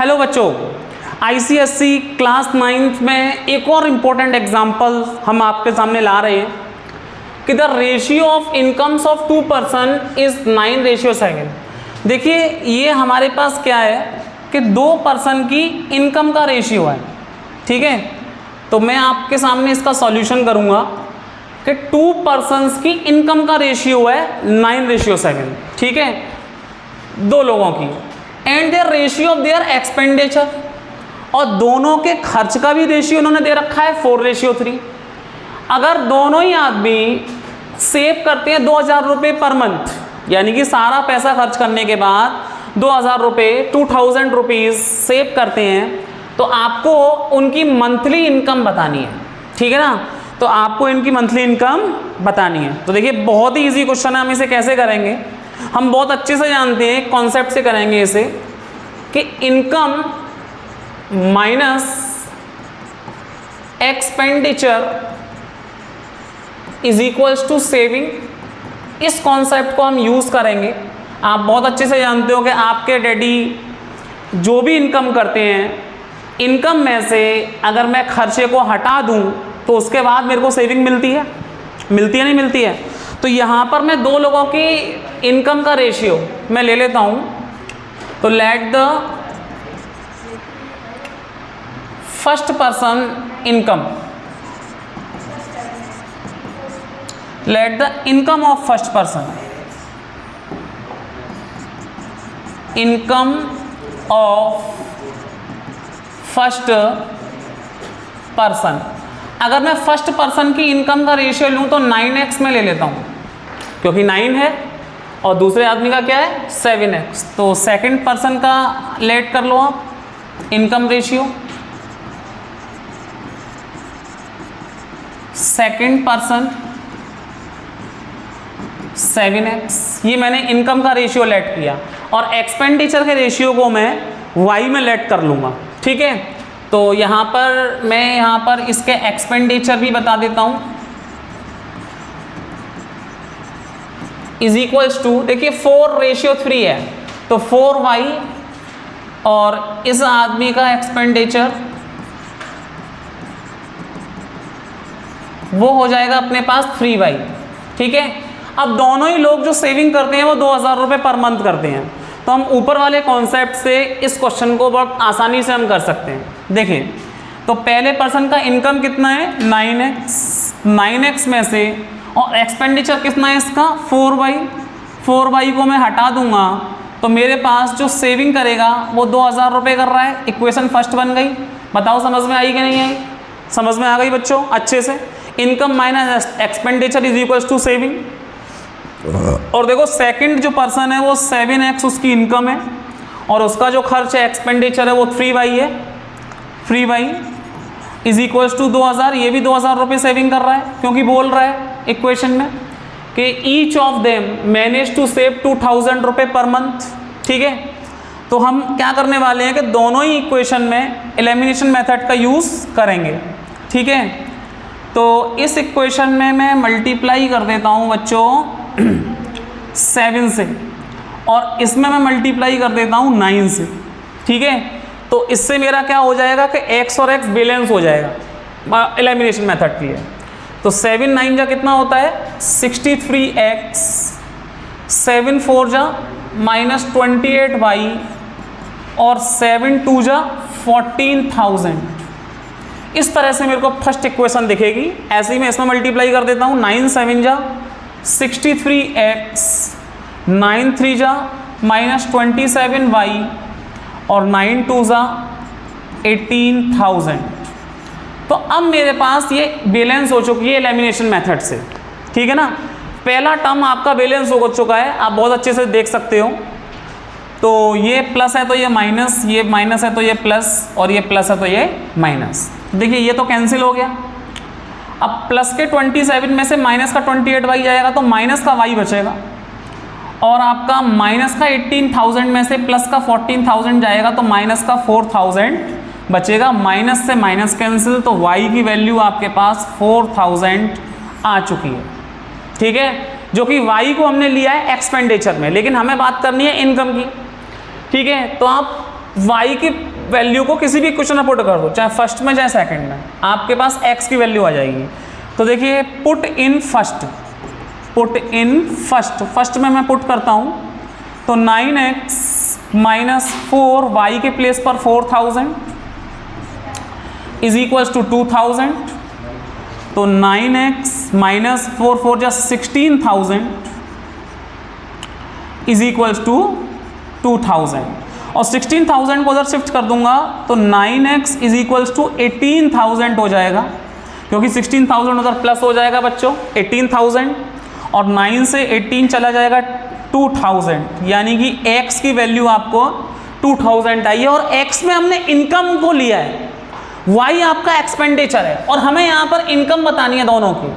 Hello बच्चों, ICSE class 9th में एक और इम्पोर्टेंट एग्जाम्पल हम आपके सामने ला रहे हैं कि the ratio of incomes of 2 person is 9:7। देखिए ये हमारे पास क्या है कि 2 पर्सन की इनकम का रेशियो है, ठीक है। तो मैं आपके सामने इसका सॉल्यूशन करूंगा कि 2 पर्सन्स की इनकम का रेशियो है 9:7, ठीक है, 2 लोगों की, and their ratio of their expenditure, और दोनों के खर्च का भी रेशियो उन्होंने दे रखा है 4:3। अगर दोनों ही आदमी सेव करते हैं 2000 रुपये पर मंथ, यानी कि सारा पैसा खर्च करने के बाद 2000 रुपये 2000 रुपीज़ सेव करते हैं, तो आपको उनकी मंथली इनकम बतानी है, ठीक है ना। तो आपको इनकी मंथली इनकम बतानी है। तो देखिए बहुत ही इजी क्वेश्चन है, हम इसे कैसे करेंगे, हम बहुत अच्छे से जानते हैं, कॉन्सेप्ट से करेंगे इसे कि income minus expenditure is equals to saving. इस कॉन्सेप्ट को हम यूज़ करेंगे। आप बहुत अच्छे से जानते हो कि आपके डैडी जो भी इनकम करते हैं, इनकम में से अगर मैं खर्चे को हटा दूं तो उसके बाद मेरे को सेविंग मिलती है नहीं मिलती है। तो यहाँ पर मैं 2 लोगों की इनकम का रेशियो मैं ले लेता हूँ। तो let the first person income, let the income of first person, income of first person. अगर मैं फर्स्ट पर्सन की इनकम का रेशियो लूँ तो 9x में ले लेता हूँ, क्योंकि 9 है और दूसरे आदमी का क्या है 7x। तो सेकंड पर्सन का लेट कर लो आप income ratio, second person 7x, ये मैंने इनकम का रेशियो लेट किया, और एक्सपेंडिचर के रेशियो को मैं y में लेट कर लूँगा, ठीक है। तो यहाँ पर इसके एक्सपेंडिचर भी बता देता हूँ, इज इक्वल्स टू, देखिए 4:3 है, तो 4y, और इस आदमी का एक्सपेंडिचर वो हो जाएगा अपने पास 3y, ठीक है। अब दोनों ही लोग जो सेविंग करते हैं वो 2000 रुपये पर मंथ करते हैं, तो हम ऊपर वाले कॉन्सेप्ट से इस क्वेश्चन को बहुत आसानी से हम कर सकते हैं। देखिए तो पहले पर्सन का इनकम कितना है 9x में से, और एक्सपेंडिचर कितना है इसका 4y को मैं हटा दूंगा तो मेरे पास जो सेविंग करेगा वो 2000 रुपये कर रहा है। इक्वेशन फर्स्ट बन गई। बताओ समझ में आई कि नहीं आई? समझ में आ गई बच्चों अच्छे से। Income minus expenditure is equals to saving. और देखो सेकंड जो पर्सन है वो 7x उसकी इनकम है, और उसका जो खर्च है एक्सपेंडिचर है वो 3y है। 3y इज इक्वल्स टू 2000, ये भी 2000 रुपये सेविंग कर रहा है, क्योंकि बोल रहा है इक्वेशन में कि each of them manage to save 2000 रुपये पर मंथ, ठीक है। तो हम क्या करने वाले हैं कि दोनों ही इक्वेशन में एलिमिनेशन मेथड का यूज़ करेंगे, ठीक है। तो इस इक्वेशन में मैं मल्टीप्लाई कर देता हूँ बच्चों 7 से, और इसमें मैं मल्टीप्लाई कर देता हूँ 9 से, ठीक है। तो इससे मेरा क्या हो जाएगा कि x और x बैलेंस हो जाएगा एलिमिनेशन मेथड के लिए। तो 7 9 जा कितना होता है 63x, 7 4 जा -28y, और 7 2 जा 14,000। इस तरह से मेरे को फर्स्ट इक्वेशन दिखेगी। ऐसे ही मैं इसमें मल्टीप्लाई कर देता हूँ 9 7 जा 63x, 9 3 जा -27y, और 9 2 जा 18,000। तो अब मेरे पास ये बैलेंस हो चुकी है एलिमिनेशन मेथड से, ठीक है ना। पहला टर्म आपका बैलेंस हो चुका है, आप बहुत अच्छे से देख सकते हो। तो ये प्लस है तो ये माइनस, ये माइनस है तो ये प्लस, और ये प्लस है तो ये माइनस। देखिए ये तो कैंसिल हो गया। अब प्लस के 27 में से माइनस का 28y जाएगा तो माइनस का y बचेगा, और आपका माइनस का 18,000 में से प्लस का 14,000 जाएगा तो माइनस का 4,000 बचेगा। माइनस से माइनस कैंसिल, तो y की वैल्यू आपके पास 4000 आ चुकी है, ठीक है, जो कि y को हमने लिया है एक्सपेंडिचर में, लेकिन हमें बात करनी है इनकम की, ठीक है। तो आप y की वैल्यू को किसी भी इक्वेशन में पुट कर दो, चाहे फर्स्ट में चाहे सेकंड में, आपके पास x की वैल्यू आ जाएगी। तो देखिए पुट इन फर्स्ट, फर्स्ट में मैं पुट करता हूँ तो 9x माइनस 4 y के प्लेस पर 4000 इज इक्वल्स टू 2000। तो 9x माइनस 4 4 जा 16,000 इज इक्वल्स टू 2000 और 16,000 को उधर शिफ्ट कर दूंगा तो 9x इज इक्वल्स टू 18,000 हो जाएगा, क्योंकि 16,000 उधर प्लस हो जाएगा बच्चों 18,000 और 9 से 18 चला जाएगा 2000, यानी कि x की वैल्यू आपको 2000 आई है। और x में हमने इनकम को लिया है, y आपका एक्सपेंडिचर है और हमें यहाँ पर इनकम बतानी है दोनों की।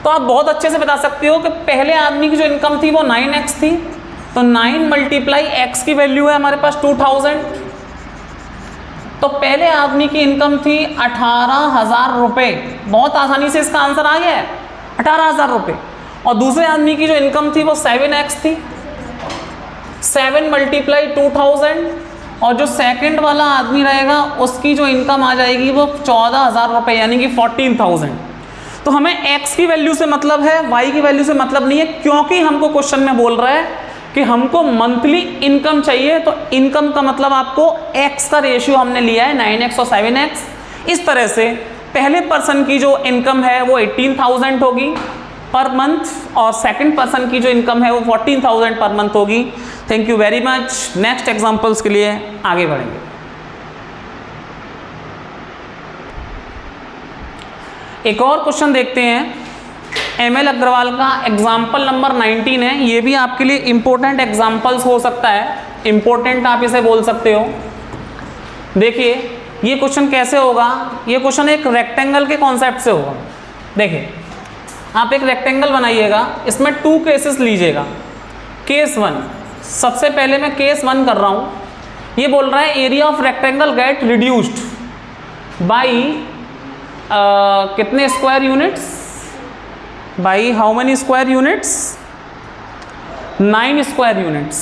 तो आप बहुत अच्छे से बता सकते हो कि पहले आदमी की जो इनकम थी वो 9x थी, तो 9 मल्टीप्लाई x की वैल्यू है हमारे पास 2000। तो पहले आदमी की इनकम थी 18,000 रुपये, बहुत आसानी से इसका आंसर आ गया है 18,000 रुपये। और दूसरे आदमी की जो इनकम थी वो 7x थी, 7 मल्टीप्लाई 2000 और जो सेकंड वाला आदमी रहेगा उसकी जो इनकम आ जाएगी वो 14,000 रुपये, यानी कि 14,000। तो हमें x की वैल्यू से मतलब है, y की वैल्यू से मतलब नहीं है, क्योंकि हमको क्वेश्चन में बोल रहा है कि हमको मंथली इनकम चाहिए। तो इनकम का मतलब आपको x का रेशियो हमने लिया है 9x और 7x। इस तरह से पहले पर्सन की जो इनकम है वो 18,000 होगी पर मंथ और सेकंड पर्सन की जो इनकम है वो 14,000 पर मंथ होगी। Thank you very much. Next examples के लिए आगे बढ़ेंगे। एक और क्वेश्चन देखते हैं, एमएल अग्रवाल का एग्जाम्पल नंबर 19 है। ये भी आपके लिए इंपॉर्टेंट एग्जाम्पल्स हो सकता है, इंपॉर्टेंट आप इसे बोल सकते हो। देखिए ये क्वेश्चन कैसे होगा, ये क्वेश्चन एक रेक्टेंगल के कॉन्सेप्ट से होगा। देखिए आप एक रेक्टेंगल बनाइएगा, इसमें 2 केसेस लीजिएगा। केस 1, सबसे पहले मैं केस 1 कर रहा हूँ। ये बोल रहा है area of rectangle get reduced by कितने square units, by how many square units, 9 square units,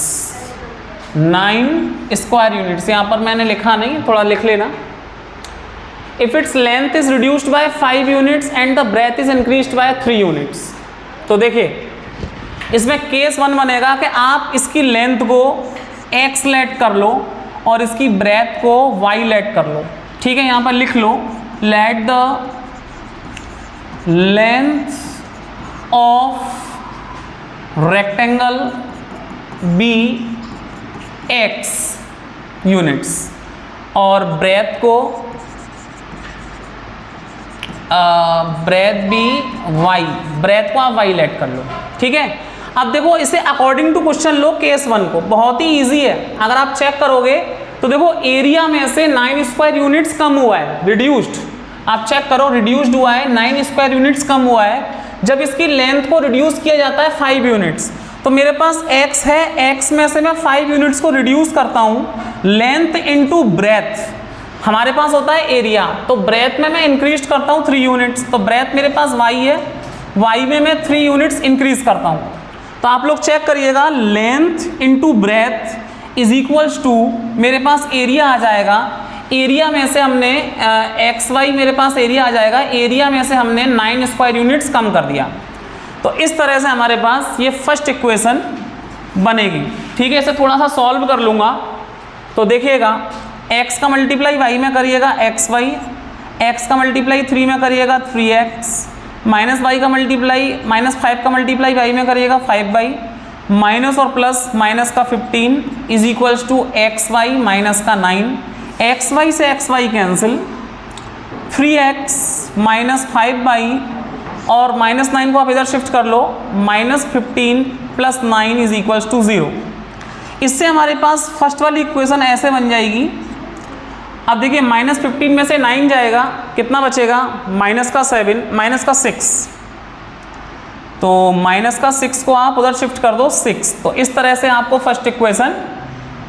9 square units. यहाँ पर मैंने लिखा नहीं, थोड़ा लिख लेना। If it's length is reduced by 5 units and the breadth is increased by 3 units. तो देखिए इसमें केस 1 बनेगा कि आप इसकी लेंथ को x लेट कर लो और इसकी ब्रेथ को y लेट कर लो। ठीक है, यहाँ पर लिख लो let the length of rectangle be x units और ब्रेथ को ब्रेथ भी y, ब्रेथ को आप y लेट कर लो। ठीक है, अब देखो इसे अकॉर्डिंग टू क्वेश्चन लो केस 1 को, बहुत ही इजी है। अगर आप चेक करोगे तो देखो एरिया में से 9 स्क्वायर यूनिट्स कम हुआ है, रिड्यूस्ड। आप चेक करो रिड्यूस्ड हुआ है, 9 स्क्वायर यूनिट्स कम हुआ है। जब इसकी लेंथ को रिड्यूस किया जाता है 5 यूनिट्स, तो मेरे पास x है, x में से मैं 5 यूनिट्स को रिड्यूस करता हूँ, लेंथ इनटू ब्रेथ हमारे पास होता है एरिया, तो ब्रेथ में मैं इंक्रीज करता हूँ 3 यूनिट्स, तो ब्रेथ मेरे पास y है, y में मैं 3 यूनिट्स इंक्रीज करता हूँ। तो आप लोग चेक करिएगा length into breadth is equals to मेरे पास एरिया आ जाएगा। एरिया में से हमने एक्स वाई मेरे पास एरिया आ जाएगा, एरिया में से हमने 9 स्क्वायर यूनिट्स कम कर दिया। तो इस तरह से हमारे पास ये फर्स्ट इक्वेशन बनेगी। ठीक है, इसे थोड़ा सा सॉल्व कर लूँगा तो देखिएगा x का मल्टीप्लाई y में करिएगा एक्स वाई, x का मल्टीप्लाई 3 में करिएगा 3x, माइनस y का मल्टीप्लाई -5 का मल्टीप्लाई y में करिएगा 5y, माइनस और प्लस माइनस का 15 is equals to x y minus का 9, एक्स वाई से x y cancel, 3x minus 5y और -9 को आप इधर शिफ्ट कर लो, -15 प्लस 9 इज इक्वल्स टू 0। इससे हमारे पास फर्स्ट वाली इक्वेशन ऐसे बन जाएगी। अब देखिए -15 में से 9 जाएगा, कितना बचेगा, माइनस का 7 माइनस का 6, तो माइनस का 6 को आप उधर शिफ्ट कर दो 6। तो इस तरह से आपको फर्स्ट इक्वेशन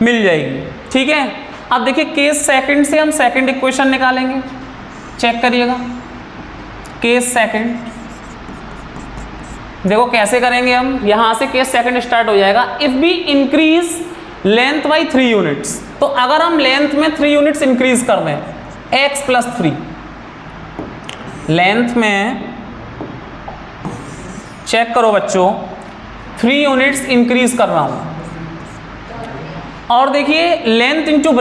मिल जाएगी। ठीक है, अब देखिए केस सेकंड से हम सेकंड इक्वेशन निकालेंगे, चेक करिएगा। केस सेकंड देखो कैसे करेंगे हम, यहां से केस सेकंड स्टार्ट हो जाएगा। If be increase length by 3 units, तो अगर हम लेंथ में 3 यूनिट्स इंक्रीज कर दें, x प्लस 3, लेंथ में चेक करो बच्चों 3 यूनिट्स इंक्रीज कर रहा हूं, और देखिए लेंथ इंटू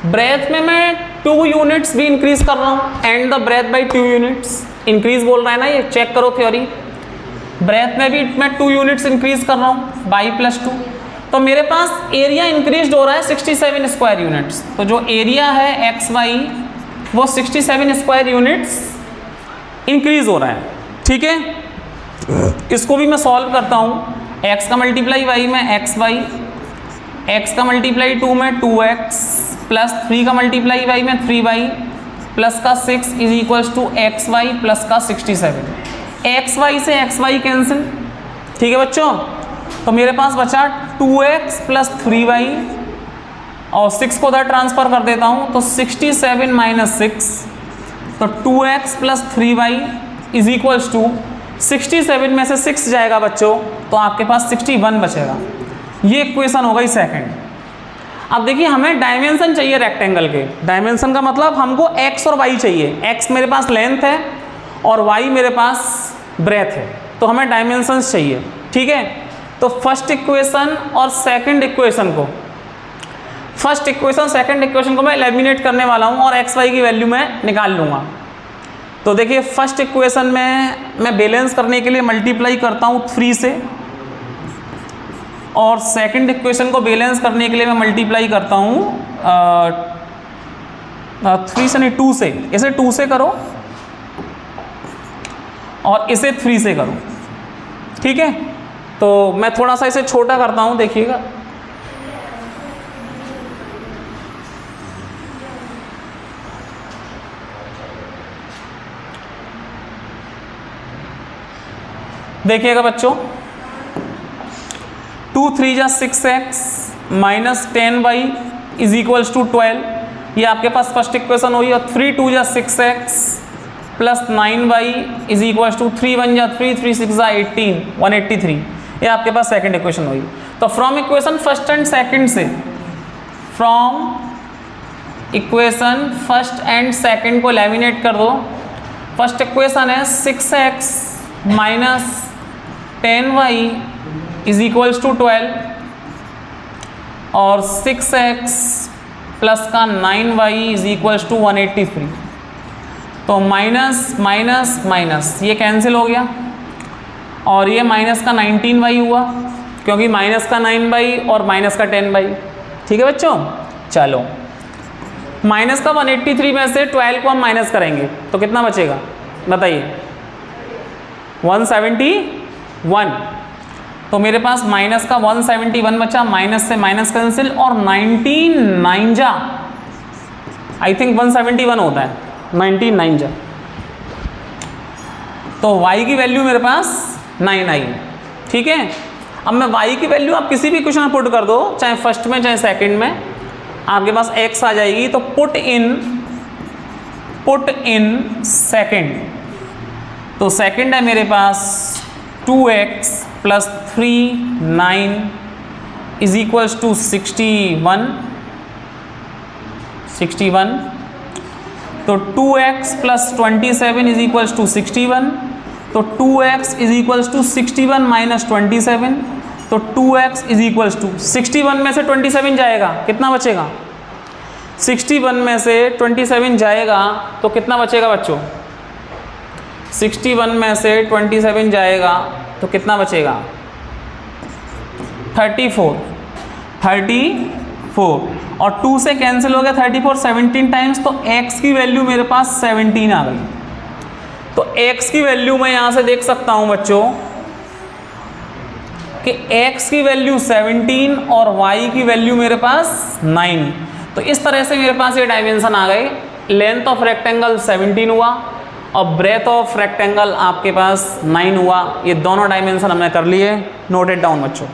ब्रेथ में मैं 2 यूनिट्स भी इंक्रीज कर रहा हूं, and the breadth by 2 units, increase बोल रहा है ना ये, चेक करो थ्योरी। ब्रेथ में भी मैं 2 यूनिट्स इंक्रीज कर रहा हूं बाई प्लस 2, तो मेरे पास एरिया इंक्रीज हो रहा है 67 स्क्वायर यूनिट्स। तो जो एरिया है एक्स वाई वो 67 स्क्वायर यूनिट्स इंक्रीज हो रहा है, ठीक है। इसको भी मैं सॉल्व करता हूँ, x का मल्टीप्लाई y में एक्स वाई, x का मल्टीप्लाई 2 में 2x, प्लस 3 का मल्टीप्लाई y में 3y, प्लस का 6 is equals to x y plus का 67। एक्स वाई से एक्स वाई कैंसिल, ठीक है बच्चों। तो मेरे पास बचा 2x प्लस 3y, और 6 को उधर ट्रांसफर कर देता हूँ, तो 67 माइनस 6, तो 2x plus 3y is equals to 67 में से 6 जाएगा बच्चों, तो आपके पास 61 बचेगा। ये इक्वेशन हो गई सेकंड। अब देखिए हमें डायमेंशन चाहिए रेक्टेंगल के, डायमेंशन का मतलब हमको x और y चाहिए, x मेरे पास लेंथ है और y मेरे पास ब्रेथ है, तो हमें डायमेंशंस चाहिए, ठीक है। तो फर्स्ट इक्वेशन और सेकंड इक्वेशन को, फर्स्ट इक्वेशन सेकंड इक्वेशन को मैं एलिमिनेट करने वाला हूँ और एक्स वाई की वैल्यू मैं निकाल लूँगा। तो देखिए फर्स्ट इक्वेशन में मैं बैलेंस करने के लिए मल्टीप्लाई करता हूँ 3 से, और सेकंड इक्वेशन को बैलेंस करने के लिए मैं मल्टीप्लाई करता हूँ 3 से नहीं 2 से, इसे 2 से करो और इसे 3 से करो, ठीक है। तो मैं थोड़ा सा इसे छोटा करता हूँ, देखिएगा। देखिएगा बच्चों 2 3 जा 6x minus 10y is equals to 12, ये आपके पास फर्स्ट इक्वेशन हुई। और 3 2 जा 6x plus 9y is equals to 3 1 जा 3 3 6 जा 18 183, ये आपके पास सेकंड इक्वेशन हुई। तो from equation first and second से, from equation first and second को एलिमिनेट कर दो। फर्स्ट इक्वेशन है 6x minus 10y is equals to 12, और 6x प्लस का 9y इज इक्वल्स टू 183। तो माइनस माइनस माइनस ये कैंसिल हो गया, और ये माइनस का 19y हुआ, क्योंकि माइनस का 9y और माइनस का 10y, ठीक है बच्चों। चलो माइनस का 183 में से 12 को हम माइनस करेंगे तो कितना बचेगा बताइए, 171। तो मेरे पास माइनस का 171 बचा, माइनस से माइनस कैंसिल, और 19 9 जा, आई थिंक 171 होता है, 19 9 जा, तो y की वैल्यू मेरे पास 9 आई, ठीक है। अब मैं y की वैल्यू आप किसी भी इक्वेशन में पुट कर दो, चाहे फर्स्ट में चाहे सेकंड में, आपके पास x आ जाएगी। तो पुट इन सेकंड, तो सेकंड है मेरे पास 2x plus 3 9 is equals to 61। तो 2x plus 27 is equals to 61, तो 2x is equals to 61 minus 27, तो 2x इज इक्वल्स टू 61 में से 27 जाएगा, कितना बचेगा, 61 में से 27 जाएगा तो कितना बचेगा बच्चों, 61 में से 27 जाएगा तो कितना बचेगा, 34, और 2 से कैंसिल हो गया 34 17 टाइम्स, तो x की वैल्यू मेरे पास 17 आ गई। तो x की वैल्यू मैं यहाँ से देख सकता हूँ बच्चों कि x की वैल्यू 17 और y की वैल्यू मेरे पास 9। तो इस तरह से मेरे पास ये डायमेंशन आ गए, लेंथ ऑफ रेक्टेंगल 17 हुआ और ब्रेथ ऑफ रेक्टेंगल आपके पास 9 हुआ। ये दोनों डायमेंशन हमने कर लिए, नोट इट डाउन बच्चों।